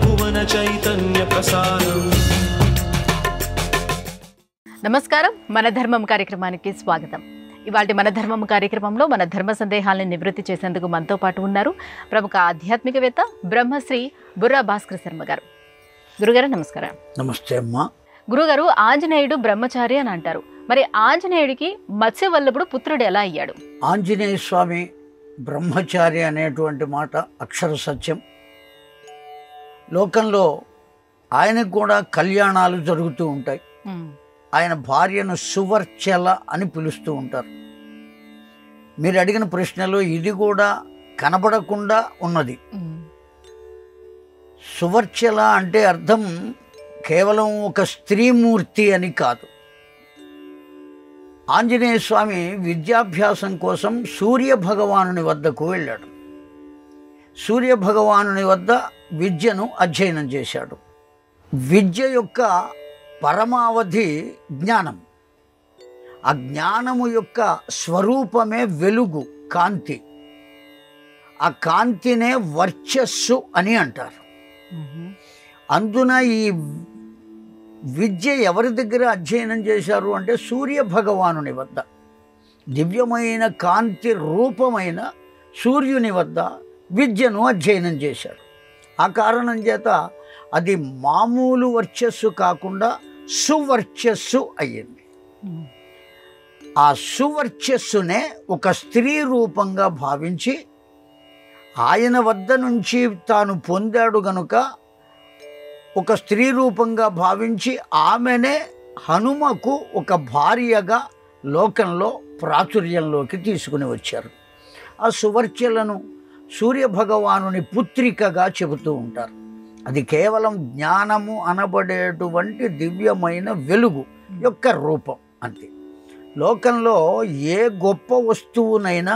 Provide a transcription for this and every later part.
భువన చైతన్య ప్రసారం. నమస్కారం, మన ధర్మం కార్యక్రమానికి స్వాగతం. ఇవాళ మన ధర్మం కార్యక్రమంలో మన ధర్మ సందేహాలను నివృత్తి చేసేందుకు మనతో పాటు ఉన్నారు ప్రముఖ ఆధ్యాత్మికవేత్త బ్రహ్మశ్రీ బుర్రా భాస్కర్ శర్మ గారు. గురుగారు నమస్కారం. నమస్తే అమ్మా. గురుగారు, ఆంజనేయుడు బ్రహ్మచారి అని అంటారు. మరి ఆంజనేయుడికి మత్స్యవల్లభుడు పుత్రుడు ఎలా అయ్యాడు? ఆంజనేయ స్వామి బ్రహ్మచారి అనేటువంటి మాట అక్షర సత్యం. లోకంలో ఆయనకు కూడా కళ్యాణాలు జరుగుతూ ఉంటాయి. ఆయన భార్యను సువర్చల అని పిలుస్తూ ఉంటారు. మీరు అడిగిన ప్రశ్నలో ఇది కూడా కనబడకుండా ఉన్నది. సువర్చల అంటే అర్థం కేవలం ఒక స్త్రీమూర్తి అని కాదు. ఆంజనేయ స్వామి విద్యాభ్యాసం కోసం సూర్య భగవానుని వద్దకు వెళ్ళాడు. సూర్య భగవానుని వద్ద విద్యను అధ్యయనం చేశాడు. విద్య యొక్క పరమావధి జ్ఞానం. ఆ జ్ఞానము యొక్క స్వరూపమే వెలుగు, కాంతి. ఆ కాంతినే వర్చస్సు అని అంటారు. అందున ఈ విద్య ఎవరి దగ్గర అధ్యయనం చేశారు అంటే సూర్య భగవానుని వద్ద. దివ్యమైన కాంతి రూపమైన సూర్యుని వద్ద విద్యను అధ్యయనం చేశారు. ఆ కారణం చేత అది మామూలు వర్చస్సు కాకుండా సువర్చస్సు అయ్యింది. ఆ సువర్చస్సునే ఒక స్త్రీ రూపంగా భావించి ఆయన వద్ద నుంచి తాను పొందాడు గనుక ఒక స్త్రీ రూపంగా భావించి ఆమెనే హనుమకు ఒక భార్యగా లోకంలో ప్రాచుర్యంలోకి తీసుకుని వచ్చారు. ఆ సువర్చలను సూర్యభగవానుని పుత్రికగా చెబుతూ ఉంటారు. అది కేవలం జ్ఞానము అనబడేటువంటి దివ్యమైన వెలుగు యొక్క రూపం అంతే. లోకంలో ఏ గొప్ప వస్తువునైనా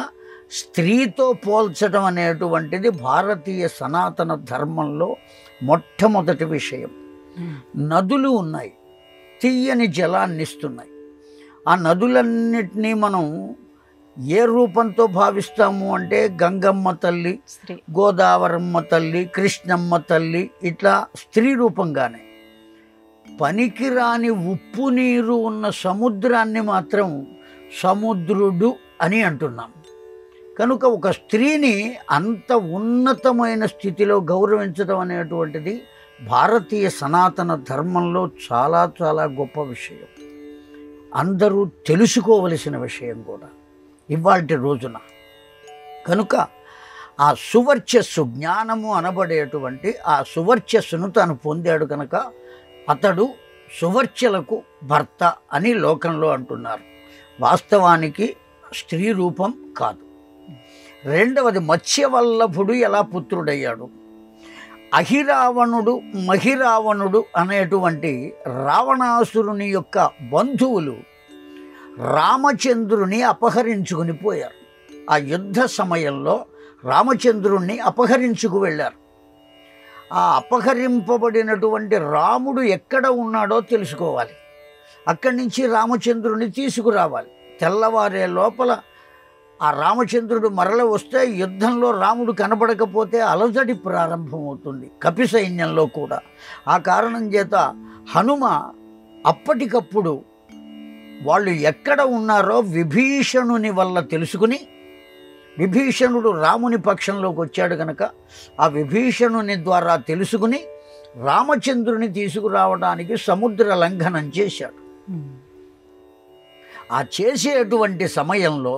స్త్రీతో పోల్చడం అనేటువంటిది భారతీయ సనాతన ధర్మంలో మొట్టమొదటి విషయం. నదులు ఉన్నాయి, తీయని జలాన్ని ఇస్తున్నాయి. ఆ నదులన్నిటినీ మనం ఏ రూపంతో భావిస్తాము అంటే గంగమ్మ తల్లి, గోదావరమ్మ తల్లి, కృష్ణమ్మ తల్లి, ఇట్లా స్త్రీ రూపంగానే. పనికిరాని ఉప్పు నీరు ఉన్న సముద్రాన్ని మాత్రం సముద్రుడు అని అంటున్నాం. కనుక ఒక స్త్రీని అంత ఉన్నతమైన స్థితిలో గౌరవించడం అనేటువంటిది భారతీయ సనాతన ధర్మంలో చాలా చాలా గొప్ప విషయం. అందరూ తెలుసుకోవలసిన విషయం కూడా ఇవాల్టి రోజున. కనుక ఆ సువర్చస్సు, జ్ఞానము అనబడేటువంటి ఆ సువర్చస్సును తాను పొందాడు కనుక అతడు సువర్చలకు భర్త అని లోకంలో అంటున్నారు. వాస్తవానికి స్త్రీ రూపం కాదు. రెండవది, మత్స్యవల్లభుడు ఎలా పుత్రుడయ్యాడు? అహిరావణుడు, మహిరావణుడు అనేటువంటి రావణాసురుని యొక్క బంధువులు రామచంద్రుని అపహరించుకుని పోయారు. ఆ యుద్ధ సమయంలో రామచంద్రుణ్ణి అపహరించుకు వెళ్ళారు. ఆ అపహరింపబడినటువంటి రాముడు ఎక్కడ ఉన్నాడో తెలుసుకోవాలి. అక్కడి నుంచి రామచంద్రుని తీసుకురావాలి. తెల్లవారే లోపల ఆ రామచంద్రుడు మరల వస్తే యుద్ధంలో రాముడు కనబడకపోతే అలజడి ప్రారంభమవుతుంది కపి సైన్యంలో కూడా. ఆ కారణం చేత హనుమ అప్పటికప్పుడు వాళ్ళు ఎక్కడ ఉన్నారో విభీషణుని వల్ల తెలుసుకుని, విభీషణుడు రాముని పక్షంలోకి వచ్చాడు కనుక ఆ విభీషణుని ద్వారా తెలుసుకుని రామచంద్రుని తీసుకురావడానికి సముద్ర లంఘనం చేశాడు. ఆ చేసేటువంటి సమయంలో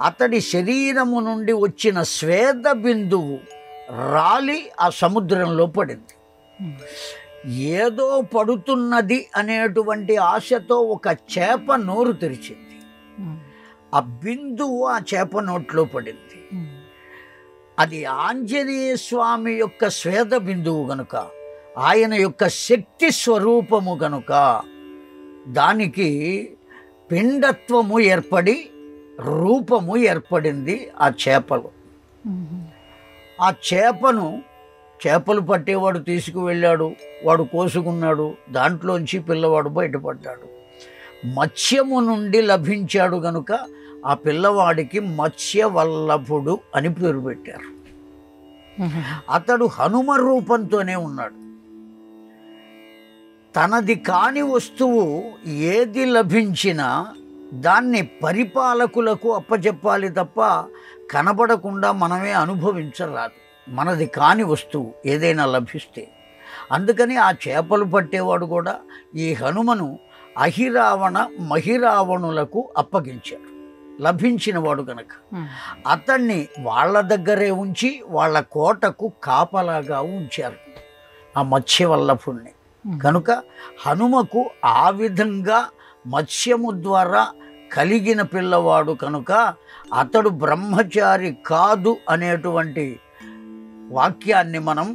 అతడి శరీరము నుండి వచ్చిన స్వేద బిందువు రాలి ఆ సముద్రంలో పడింది. ఏదో పడుతున్నది అనేటువంటి ఆశతో ఒక చేప నోరు తెరిచింది. ఆ బిందువు ఆ చేప నోట్లో పడింది. అది ఆంజనేయ స్వామి యొక్క స్వేద బిందువు గనుక, ఆయన యొక్క శక్తి స్వరూపము గనుక దానికి పిండత్వము ఏర్పడి రూపము ఏర్పడింది ఆ చేపలు. ఆ చేపలు పట్టేవాడు తీసుకువెళ్ళాడు, వాడు కోసుకున్నాడు, దాంట్లోంచి పిల్లవాడు బయటపడ్డాడు. మత్స్యము నుండి లభించాడు గనుక ఆ పిల్లవాడికి మత్స్యవల్లభుడు అని పేరు పెట్టారు. అతడు హనుమ రూపంతోనే ఉన్నాడు. తనది కాని వస్తువు ఏది లభించినా దాన్ని పరిపాలకులకు అప్పచెప్పాలి తప్ప కనబడకుండా మనమే అనుభవించరాదు. మనది కాని వస్తువు ఏదైనా లభిస్తే. అందుకని ఆ చేపలు పట్టేవాడు కూడా ఈ హనుమను అహిరావణ మహిరావణులకు అప్పగించాడు, లభించినవాడు కనుక. అతన్ని వాళ్ళ దగ్గరే ఉంచి వాళ్ళ కోటకు కాపలాగా ఉంచారు ఆ మత్స్యవల్లభుణ్ణి. కనుక హనుమకు ఆ విధంగా మత్స్యము ద్వారా కలిగిన పిల్లవాడు కనుక అతడు బ్రహ్మచారి కాదు అనేటువంటి వాక్యాన్ని మనం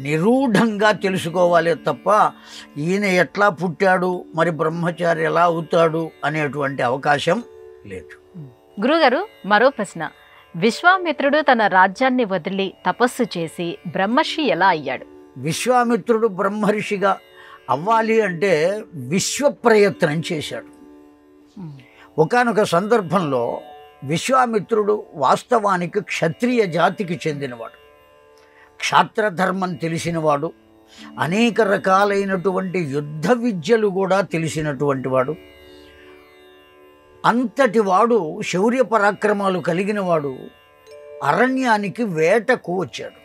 నిరూఢంగా తెలుసుకోవాలి తప్ప ఈయన ఎట్లా పుట్టాడు, మరి బ్రహ్మచారి ఎలా అవుతాడు అనేటువంటి అవకాశం లేదు. గురుగారు, మరో ప్రశ్న. విశ్వామిత్రుడు తన రాజ్యాన్ని వదిలి తపస్సు చేసి బ్రహ్మర్షి ఎలా అయ్యాడు? విశ్వామిత్రుడు బ్రహ్మర్షిగా అవ్వాలి అంటే విశ్వ ప్రయత్నం చేశాడు. ఒకానొక సందర్భంలో విశ్వామిత్రుడు వాస్తవానికి క్షత్రియ జాతికి చెందినవాడు, క్షాత్రధర్మం తెలిసినవాడు, అనేక రకాలైనటువంటి యుద్ధ విద్యలు కూడా తెలిసినటువంటి వాడు. అంతటి వాడు, శౌర్య పరాక్రమాలు కలిగిన వాడు అరణ్యానికి వేటకు వచ్చాడు.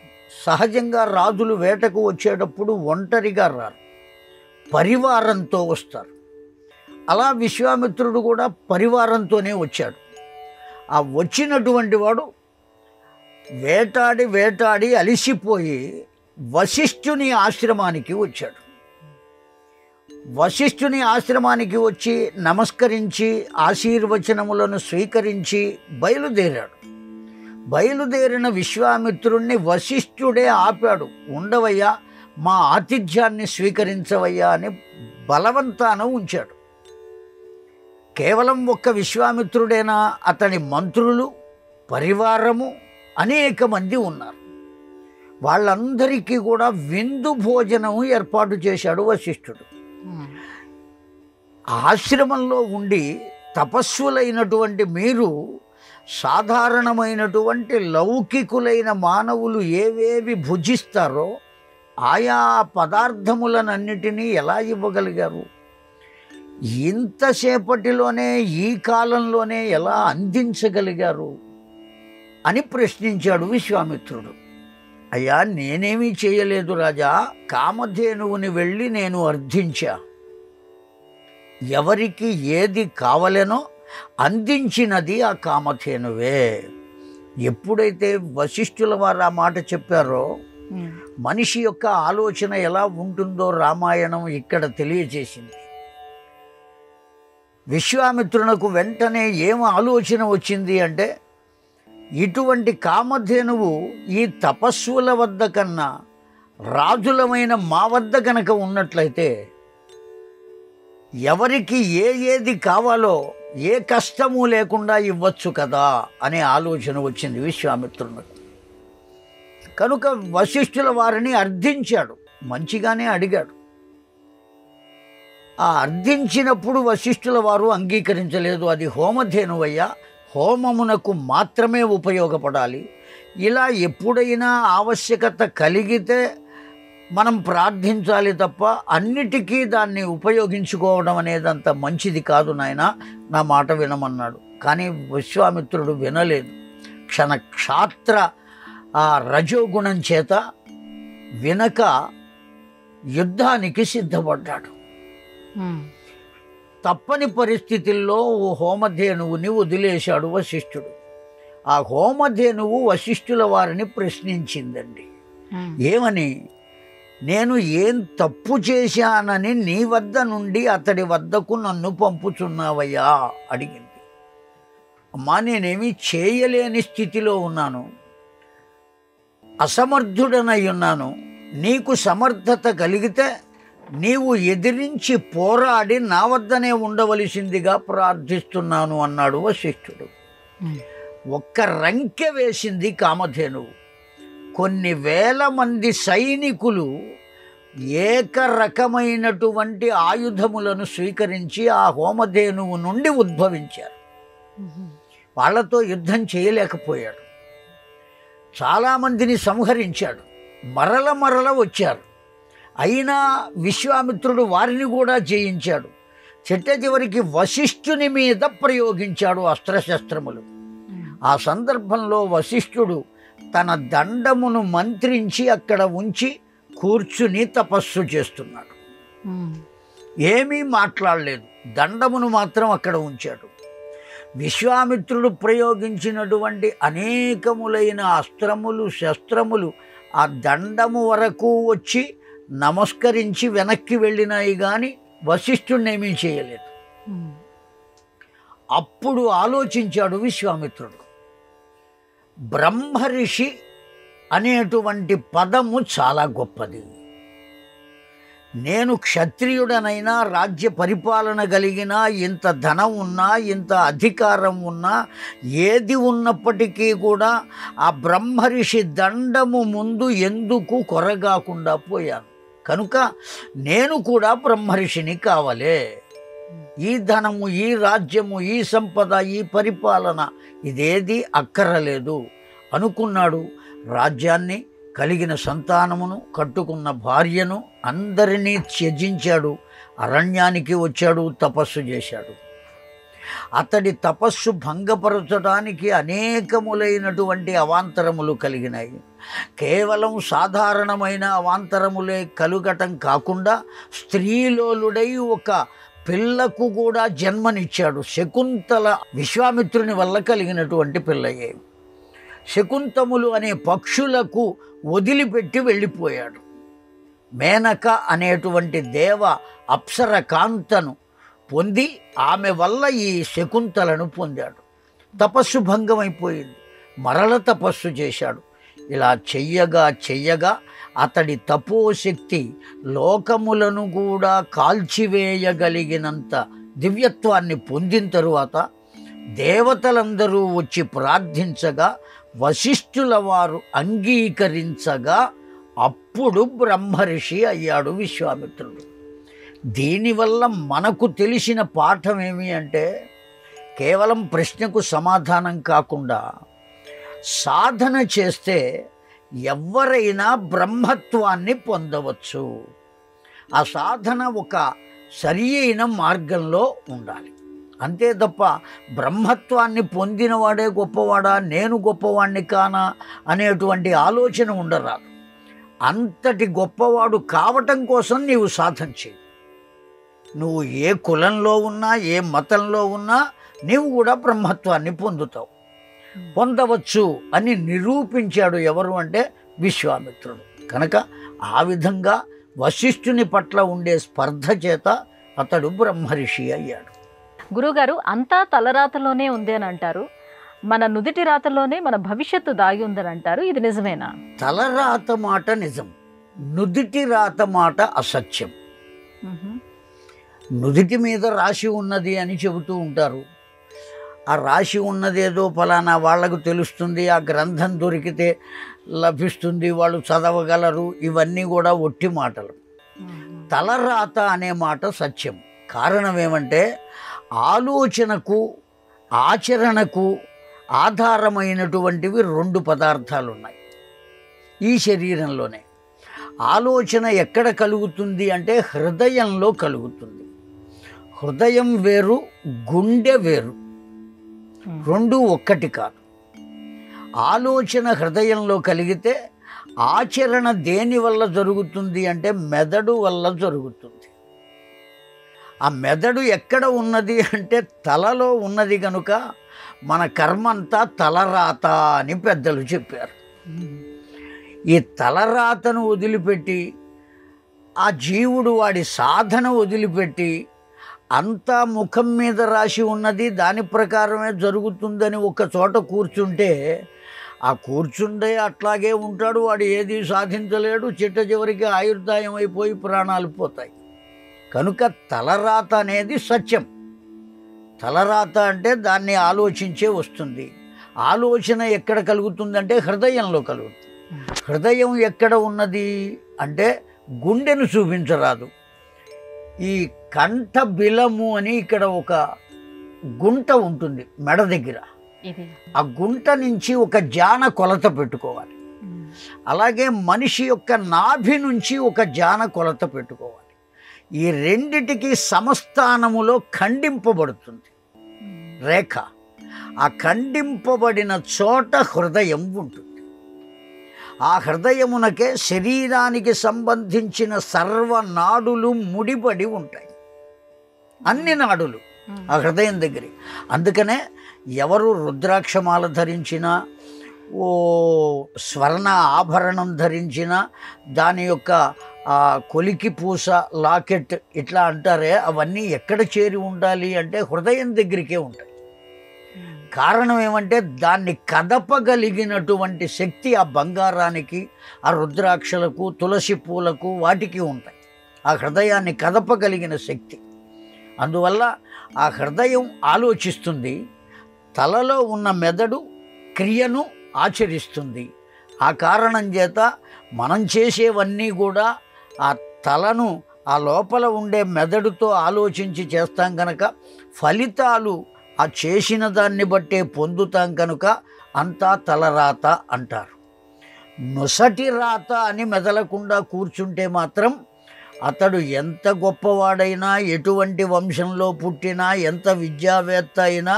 సహజంగా రాజులు వేటకు వచ్చేటప్పుడు ఒంటరిగా రారు, పరివారంతో వస్తారు. అలా విశ్వామిత్రుడు కూడా పరివారంతోనే వచ్చాడు. ఆ వచ్చినటువంటి వాడు వేటాడి వేటాడి అలిసిపోయి వశిష్ఠుని ఆశ్రమానికి వచ్చాడు. వశిష్ఠుని ఆశ్రమానికి వచ్చి నమస్కరించి ఆశీర్వచనములను స్వీకరించి బయలుదేరాడు. బయలుదేరిన విశ్వామిత్రుణ్ణి వశిష్ఠుడే ఆపాడు. ఉండవయ్యా, మా ఆతిథ్యాన్ని స్వీకరించవయ్యా అని బలవంతాన ఉంచాడు. కేవలం ఒక్క విశ్వామిత్రుడేనా, అతని మంత్రులు, పరివారము అనేక మంది ఉన్నారు. వాళ్ళందరికీ కూడా విందు భోజనం ఏర్పాటు చేశాడు వశిష్ఠుడు. ఆశ్రమంలో ఉండి తపస్సులైనటువంటి మీరు సాధారణమైనటువంటి లౌకికులైన మానవులు ఏవేవి భుజిస్తారో ఆయా పదార్థములనన్నిటినీ ఎలా ఇవ్వగలిగారు? ఇంతసేపటిలోనే, ఈ కాలంలోనే ఎలా అందించగలిగారు అని ప్రశ్నించాడు విశ్వామిత్రుడు. అయ్యా, నేనేమీ చేయలేదు రాజా, కామధేనువుని వెళ్ళి నేను అర్థించా. ఎవరికి ఏది కావలెనో అందించినది ఆ కామధేనువే. ఎప్పుడైతే వశిష్ఠుల వారు ఆ మాట చెప్పారో, మనిషి యొక్క ఆలోచన ఎలా ఉంటుందో రామాయణం ఇక్కడ తెలియజేసింది. విశ్వామిత్రునకు వెంటనే ఏం ఆలోచన వచ్చింది అంటే, ఇటువంటి కామధేనువు ఈ తపస్సుల వద్ద కన్నా రాజులమైన మా వద్ద కనుక ఉన్నట్లయితే ఎవరికి ఏది కావాలో ఏ కష్టము లేకుండా ఇవ్వచ్చు కదా అనే ఆలోచన వచ్చింది విశ్వామిత్రునకు. కనుక వశిష్ఠుల వారిని అర్థించాడు, మంచిగానే అడిగాడు. ఆ అర్థించినప్పుడు వశిష్ఠుల వారు అంగీకరించలేదు. అది హోమధేనువయ్యా, హోమమునకు మాత్రమే ఉపయోగపడాలి. ఇలా ఎప్పుడైనా ఆవశ్యకత కలిగితే మనం ప్రార్థించాలి తప్ప అన్నిటికీ దాన్ని ఉపయోగించుకోవడం అనేది అంత మంచిది కాదు నాయన, నా మాట వినమన్నాడు. కానీ విశ్వామిత్రుడు వినలేదు. క్షాత్ర ఆ రజోగుణం చేత వినక యుద్ధానికి సిద్ధపడ్డాడు. తప్పని పరిస్థితుల్లో ఓ హోమధేనువుని వదిలేశాడు వశిష్ఠుడు. ఆ హోమధేనువు వశిష్ఠుల వారిని ప్రశ్నించిందండి. ఏమని? నేను ఏం తప్పు చేశానని నీ వద్ద నుండి అతడి వద్దకు నన్ను పంపుచున్నావయ్యా అడిగింది. అమ్మా, నేనేమీ చేయలేని స్థితిలో ఉన్నాను, అసమర్థుడనై ఉన్నాను. నీకు సమర్థత కలిగితే నీవు ఎదిరించి పోరాడి నా వద్దనే ఉండవలసిందిగా ప్రార్థిస్తున్నాను అన్నాడు వశిష్ఠుడు. ఒక్క రంకె వేసింది కామధేనువు. కొన్ని వేల మంది సైనికులు ఏకరకమైనటువంటి ఆయుధములను స్వీకరించి ఆ హోమధేనువు నుండి ఉద్భవించారు. వాళ్ళతో యుద్ధం చేయలేకపోయాడు. చాలామందిని సంహరించాడు. మరల వచ్చారు. అయినా విశ్వామిత్రుడు వారిని కూడా జయించాడు. చివరికి వశిష్ఠుని మీద ప్రయోగించాడు అస్త్రశస్త్రములు. ఆ సందర్భంలో వశిష్ఠుడు తన దండమును మంత్రించి అక్కడ ఉంచి కూర్చుని తపస్సు చేస్తున్నాడు. ఏమీ మాట్లాడలేదు, దండమును మాత్రం అక్కడ ఉంచాడు. విశ్వామిత్రుడు ప్రయోగించినటువంటి అనేకములైన అస్త్రములు శస్త్రములు ఆ దండము వరకు వచ్చి నమస్కరించి వెనక్కి వెళ్ళినాయి, కానీ వశిష్ఠుడిని ఏమీ చేయలేదు. అప్పుడు ఆలోచించాడు విశ్వామిత్రుడు. బ్రహ్మర్షి అనేటువంటి పదము చాలా గొప్పది. నేను క్షత్రియుడనైనా, రాజ్య పరిపాలన కలిగినా, ఇంత ధనం ఉన్నా, ఇంత అధికారం ఉన్నా, ఏది ఉన్నప్పటికీ కూడా ఆ బ్రహ్మర్షి దండము ముందు ఎందుకు కొరగాకుండా పోయాను. కనుక నేను కూడా బ్రహ్మర్షిని కావాలే. ఈ ధనము, ఈ రాజ్యము, ఈ సంపద, ఈ పరిపాలన ఇదేది అక్కరలేదు అనుకున్నాడు. రాజ్యాన్ని, కలిగిన సంతానమును, కట్టుకున్న భార్యను అందరినీ త్యజించాడు. అరణ్యానికి వచ్చాడు, తపస్సు చేశాడు. అతడి తపస్సు భంగపరచడానికి అనేకములైనటువంటి అవాంతరములు కలిగినాయి. కేవలం సాధారణమైన అవాంతరములే కలుగటం కాకుండా స్త్రీలోలుడై ఒక పిల్లకు కూడా జన్మనిచ్చాడు. శకుంతల విశ్వామిత్రుని వల్ల కలిగినటువంటి పిల్లయే. శకుంతములు అనే పక్షులకు వదిలిపెట్టి వెళ్ళిపోయాడు. మేనక అనేటువంటి దేవ అప్సర కాంతను పొంది ఆమె వల్ల ఈ శకుంతలను పొందాడు. తపస్సు భంగమైపోయింది. మరల తపస్సు చేశాడు. ఇలా చెయ్యగా అతడి తపోశక్తి లోకములను కూడా కాల్చివేయగలిగినంత దివ్యత్వాన్ని పొందిన తరువాత దేవతలందరూ వచ్చి ప్రార్థించగా, వశిష్ఠుల వారు అంగీకరించగా అప్పుడు బ్రహ్మర్షి అయ్యాడు విశ్వామిత్రుడు. దీనివల్ల మనకు తెలిసిన పాఠం ఏమి అంటే, కేవలం ప్రశ్నకు సమాధానం కాకుండా సాధన చేస్తే ఎవరైనా బ్రహ్మత్వాన్ని పొందవచ్చు. ఆ సాధన ఒక సరి అయిన మార్గంలో ఉండాలి. అంతే తప్ప బ్రహ్మత్వాన్ని పొందినవాడే గొప్పవాడా, నేను గొప్పవాణ్ణి కానా అనేటువంటి ఆలోచన ఉండరాదు. అంతటి గొప్పవాడు కావటం కోసం నీవు సాధన చేయి. నువ్వు ఏ కులంలో ఉన్నా, ఏ మతంలో ఉన్నా నీవు కూడా బ్రహ్మత్వాన్ని పొందుతావు, పొందవచ్చు అని నిరూపించాడు. ఎవరు అంటే విశ్వామిత్రుడు. కనుక ఆ విధంగా వశిష్ఠుని పట్ల ఉండే స్పర్ధ చేత అతడు బ్రహ్మర్షి అయ్యాడు. గురుగారు, అంతా తలరాతలోనే ఉంది అని అంటారు. మన నుదిటి రాతలోనే మన భవిష్యత్తు దాగి ఉందని అంటారు. ఇది నిజమేనా? తలరాత మాట నిజం, నుదిటి రాత మాట అసత్యం. నుదిటి మీద రాసి ఉన్నది అని చెబుతూ ఉంటారు. ఆ రాసి ఉన్నదేదో ఫలానా వాళ్లకు తెలుస్తుంది, ఆ గ్రంథం దొరికితే లభిస్తుంది, వాళ్ళు చదవగలరు. ఇవన్నీ కూడా ఒట్టి మాటలు. తలరాత అనే మాట సత్యం. కారణం ఏమంటే, ఆలోచనకు ఆచరణకు ఆధారమైనటువంటివి రెండు పదార్థాలు ఉన్నాయి ఈ శరీరంలోనే. ఆలోచన ఎక్కడ కలుగుతుంది అంటే హృదయంలో కలుగుతుంది. హృదయం వేరు, గుండె వేరు, రెండు ఒక్కటి కాదు. ఆలోచన హృదయంలో కలిగితే ఆచరణ దేని వల్ల జరుగుతుంది అంటే మెదడు వల్ల జరుగుతుంది. ఆ మెదడు ఎక్కడ ఉన్నది అంటే తలలో ఉన్నది. కనుక మన కర్మంతా తలరాత అని పెద్దలు చెప్పారు. ఈ తలరాతను వదిలిపెట్టి ఆ జీవుడు వాడి సాధన వదిలిపెట్టి అంతా ముఖం మీద రాసి ఉన్నది దాని ప్రకారమే జరుగుతుందని ఒక చోట కూర్చుంటే ఆ కూర్చుండే అట్లాగే ఉంటాడు. వాడు ఏది సాధించలేడు. చివరికి ఆయుర్దాయం అయిపోయి ప్రాణాలు పోతాయి. కనుక తలరాత అనేది సత్యం. తలరాత అంటే దాన్ని ఆలోచించే వస్తుంది. ఆలోచన ఎక్కడ కలుగుతుందంటే హృదయంలో కలుగుతుంది. హృదయం ఎక్కడ ఉన్నది అంటే గుండెను చూపించరాదు. ఈ కంఠ బిలము అని ఇక్కడ ఒక గుంట ఉంటుంది మెడ దగ్గర. ఇది ఆ గుంట నుంచి ఒక జాన కొలత పెట్టుకోవాలి. అలాగే మనిషి యొక్క నాభి నుంచి ఒక జాన కొలత పెట్టుకోవాలి. ఈ రెండిటికి సమస్థానములో ఖండింపబడుతుంది రేఖ. ఆ ఖండింపబడిన చోట హృదయం ఉంటుంది. ఆ హృదయమునకే శరీరానికి సంబంధించిన సర్వనాడులు ముడిపడి ఉంటాయి. అన్ని నాడులు ఆ హృదయం దగ్గరే. అందుకనే ఎవరు రుద్రాక్షమాల ధరించినా, ఓ స్వర్ణ ఆభరణం ధరించినా, దాని యొక్క కొలికి పూస, లాకెట్ ఇట్లా అంటారే, అవన్నీ ఎక్కడ చేరి ఉండాలి అంటే హృదయం దగ్గరికే ఉంటాయి. కారణం ఏమంటే దాన్ని కదపగలిగినటువంటి శక్తి ఆ బంగారానికి, ఆ రుద్రాక్షలకు, తులసి పూలకు, వాటికి ఉంటాయి. ఆ హృదయాన్ని కదపగలిగిన శక్తి. అందువల్ల ఆ హృదయం ఆలోచిస్తుంది, తలలో ఉన్న మెదడు క్రియను ఆచరిస్తుంది. ఆ కారణం చేత మనం చేసేవన్నీ కూడా ఆ తలను, ఆ లోపల ఉండే మెదడుతో ఆలోచించి చేస్తాం కనుక ఫలితాలు ఆ చేసిన దాన్ని బట్టే పొందుతాం కనుక అంతా తలరాత అంటారు. నొసటి రాత అని మెదలకుండా కూర్చుంటే మాత్రం అతడు ఎంత గొప్పవాడైనా, ఎటువంటి వంశంలో పుట్టినా, ఎంత విద్యావేత్త అయినా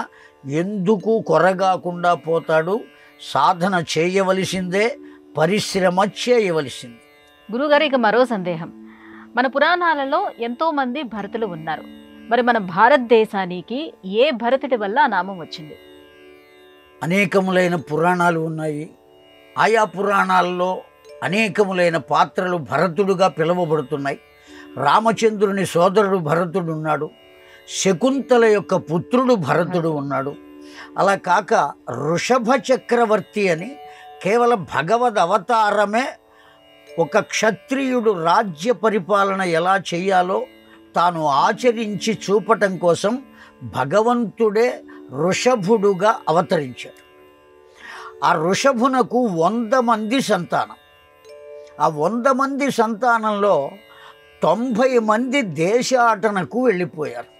ఎందుకు కొరగాకుండా పోతాడు. సాధన చేయవలసిందే, పరిశ్రమ చేయవలసిందే. గురుగారు, ఇక మరో సందేహం. మన పురాణాలలో ఎంతోమంది భరతులు ఉన్నారు. మరి మన భారతదేశానికి ఏ భరతుడి వల్ల ఆ నామం వచ్చింది? అనేకములైన పురాణాలు ఉన్నాయి. ఆయా పురాణాల్లో అనేకములైన పాత్రలు భరతుడుగా పిలువబడుతున్నాయి. రామచంద్రుని సోదరుడు భరతుడు ఉన్నాడు. శకుంతల యొక్క పుత్రుడు భరతుడు ఉన్నాడు. అలా కాక వృషభ చక్రవర్తి అని కేవలం భగవద్ అవతారమే ఒక క్షత్రియుడు రాజ్య పరిపాలన ఎలా చేయాలో తాను ఆచరించి చూపటం కోసం భగవంతుడే వృషభుడుగా అవతరించాడు. ఆ వృషభునకు 100 మంది సంతానం. ఆ 100 మంది సంతానంలో 90 మంది దేశాటనకు వెళ్ళిపోయారు.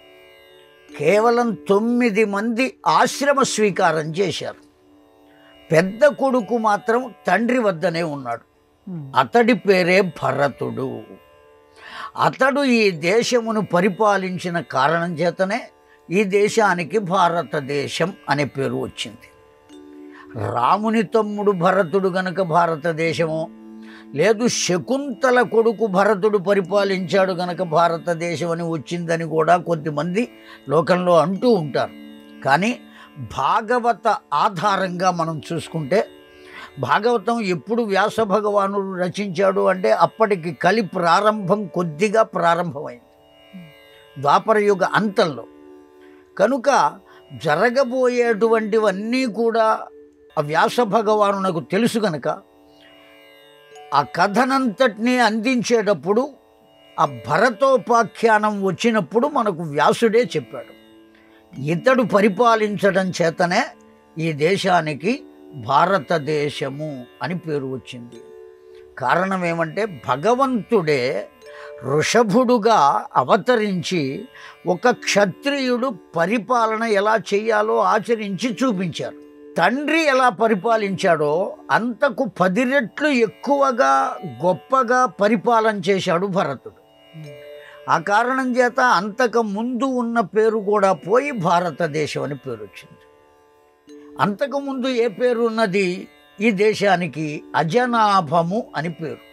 కేవలం 9 మంది ఆశ్రమ స్వీకారం చేశారు. పెద్ద కొడుకు మాత్రం తండ్రి వద్దనే ఉన్నాడు. అతడి పేరే భరతుడు. అతడు ఈ దేశమును పరిపాలించిన కారణం చేతనే ఈ దేశానికి భారతదేశం అనే పేరు వచ్చింది. రాముని తమ్ముడు భరతుడు గనక భారతదేశము, లేదు శకుంతల కొడుకు భరతుడు పరిపాలించాడు గనక భారతదేశం అని వచ్చిందని కూడా కొద్దిమంది లోకంలో అంటూ ఉంటారు. కానీ భాగవత ఆధారంగా మనం చూసుకుంటే, భాగవతం ఎప్పుడు వ్యాస భగవానుడు రచించాడు అంటే అప్పటికి కలి ప్రారంభం కొద్దిగా ప్రారంభమైంది, ద్వాపర యుగ అంతంలో. కనుక జరగబోయేటువంటివన్నీ కూడా ఆ వ్యాస భగవానునకు తెలుసు కనుక ఆ కథనంతటినీ అందించేటప్పుడు ఆ భరతోపాఖ్యానం వచ్చినప్పుడు మనకు వ్యాసుడే చెప్పాడు. ఇతడు పరిపాలించడం చేతనే ఈ దేశానికి భారతదేశము అని పేరు వచ్చింది. కారణం ఏమంటే భగవంతుడే వృషభుడుగా అవతరించి ఒక క్షత్రియుడు పరిపాలన ఎలా చేయాలో ఆచరించి చూపించారు. తండ్రి ఎలా పరిపాలించాడో అంతకు 10 రెట్లు ఎక్కువగా గొప్పగా పరిపాలన చేశాడు భరతుడు. ఆ కారణం చేత అంతకు ముందు ఉన్న పేరు కూడా పోయి భారతదేశం అని పేరు వచ్చింది. అంతకుముందు ఏ పేరు ఉన్నది ఈ దేశానికి? అజనాభము అని పేరు.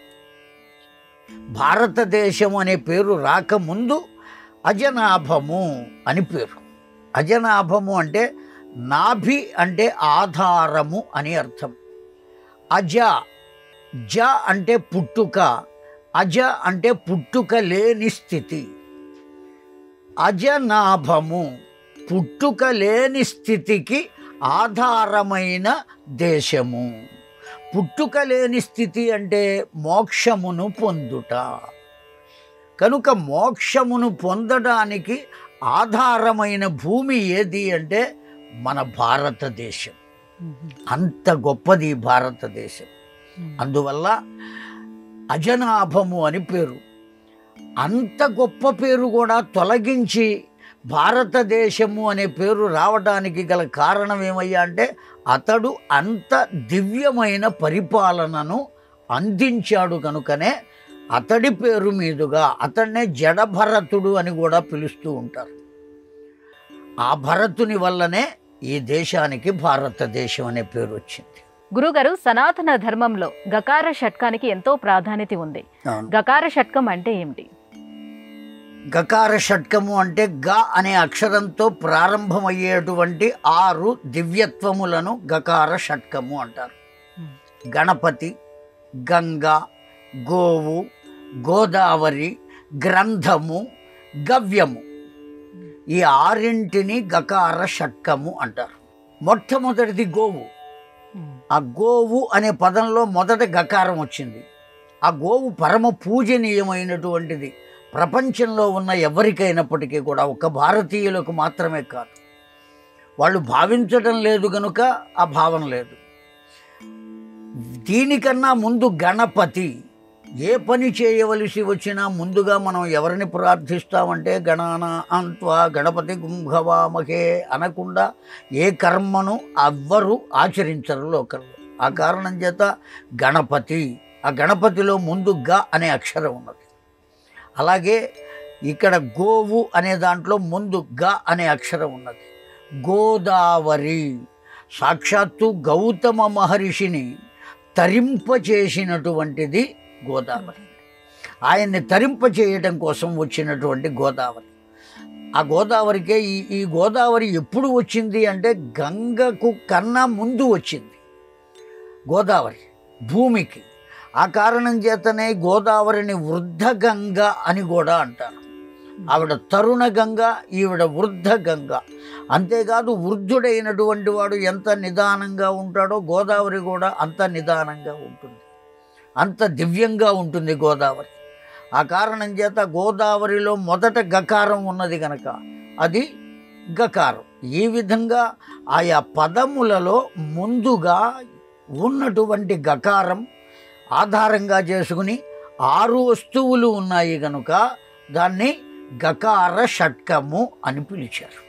భారతదేశం అనే పేరు రాకముందు అజనాభము అని పేరు. అజనాభము అంటే నాభి అంటే ఆధారము అని అర్థం. అజ, జ అంటే పుట్టుక, అజ అంటే పుట్టుక లేని స్థితి. అజనాభము పుట్టుక లేని స్థితికి ఆధారమైన దేశము. పుట్టుక లేని స్థితి అంటే మోక్షమును పొందుట. కనుక మోక్షమును పొందడానికి ఆధారమైన భూమి ఏది అంటే మన భారతదేశం. అంత గొప్పది భారతదేశం. అందువల్ల అజనాభము అని పేరు. అంత గొప్ప పేరు కూడా తొలగించి భారతదేశము అనే పేరు రావడానికి గల కారణం ఏమయ్యా అంటే అతడు అంత దివ్యమైన పరిపాలనను అందించాడు కనుకనే అతడి పేరు మీదుగా అతన్నే జడభరతుడు అని కూడా పిలుస్తూ ఉంటారు. ఆ భరతుని వల్లనే ఈ దేశానికి భారతదేశం అనే పేరు వచ్చింది. గురుగారు, సనాతన ధర్మంలో గకార షట్కానికి ఎంతో ప్రాధాన్యత ఉంది. గకార షట్కం అంటే ఏమిటి? గకార షట్కము అంటే గ అనే అక్షరంతో ప్రారంభమయ్యేటువంటి 6 దివ్యత్వములను గకార షట్కము అంటారు. గణపతి, గంగా, గోవు, గోదావరి, గ్రంథము, గవ్యము, ఈ 6ంటిని గకార షట్కము అంటారు. మొట్టమొదటిది గోవు. ఆ గోవు అనే పదంలో మొదట గకారం వచ్చింది. ఆ గోవు పరమ పూజనీయమైనటువంటిది. ప్రపంచంలో ఉన్న ఎవరికైనప్పటికీ కూడా, ఒక భారతీయులకు మాత్రమే కాదు. వాళ్ళు భావించడం లేదు కనుక ఆ భావం లేదు. దీనికన్నా ముందు గణపతి. ఏ పని చేయవలసి వచ్చినా ముందుగా మనం ఎవరిని ప్రార్థిస్తామంటే గణానాన్త్వా గణపతి గుంభవామహే అనకుండా ఏ కర్మను ఎవ్వరూ ఆచరించరు లోకంలో. ఆ కారణం చేత గణపతి. ఆ గణపతిలో ముందు గ అనే అక్షరం ఉన్నది. అలాగే ఇక్కడ గోవు అనే దాంట్లో ముందు గ అనే అక్షరం ఉన్నది. గోదావరి, సాక్షాత్తు గౌతమ మహర్షిని తరింపచేసినటువంటిది గోదావరి. ఆయన్ని తరింపచేయటం కోసం వచ్చినటువంటి గోదావరి. ఆ గోదావరికే ఈ గోదావరి ఎప్పుడు వచ్చింది అంటే గంగకు కన్నా ముందు వచ్చింది గోదావరి భూమికి. ఆ కారణం చేతనే గోదావరిని వృద్ధ గంగ అని కూడా అంటారు. ఆవిడ తరుణ గంగ, ఈవిడ వృద్ధ గంగ. అంతేకాదు వృద్ధుడైనటువంటి వాడు ఎంత నిదానంగా ఉంటాడో గోదావరి కూడా అంత నిదానంగా ఉంటుంది, అంత దివ్యంగా ఉంటుంది గోదావరి. ఆ కారణం చేత గోదావరిలో మొదట గకారం ఉన్నది కనుక అది గకారం. ఈ విధంగా ఆయా పదములలో ముందుగా ఉన్నటువంటి గకారం ఆధారంగా చేసుకుని 6 వస్తువులు ఉన్నాయి కనుక దాన్ని గకార షట్కము అని పిలిచారు.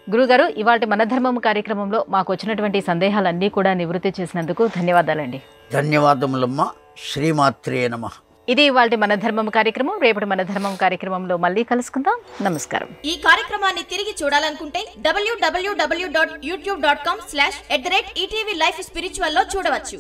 గురుగారు, ఇవాళ మన ధర్మం కార్యక్రమంలో మాకు వచ్చినటువంటి సందేహాలన్నీ కూడా నివృత్తి చేసినందుకు ధన్యవాదాలండి. ధన్యవాదములమ్మ. శ్రీమాత్రే నమః. ఇది ఇవాళ మన ధర్మం కార్యక్రమం. రేపటి మన ధర్మం కార్యక్రమంలో మళ్ళీ కలుసుకుందాం. నమస్కారం. ఈ కార్యక్రమాన్ని తిరిగి చూడాలనుకుంటే www.youtube.com/@ETV Life Spiritual లో చూడవచ్చు.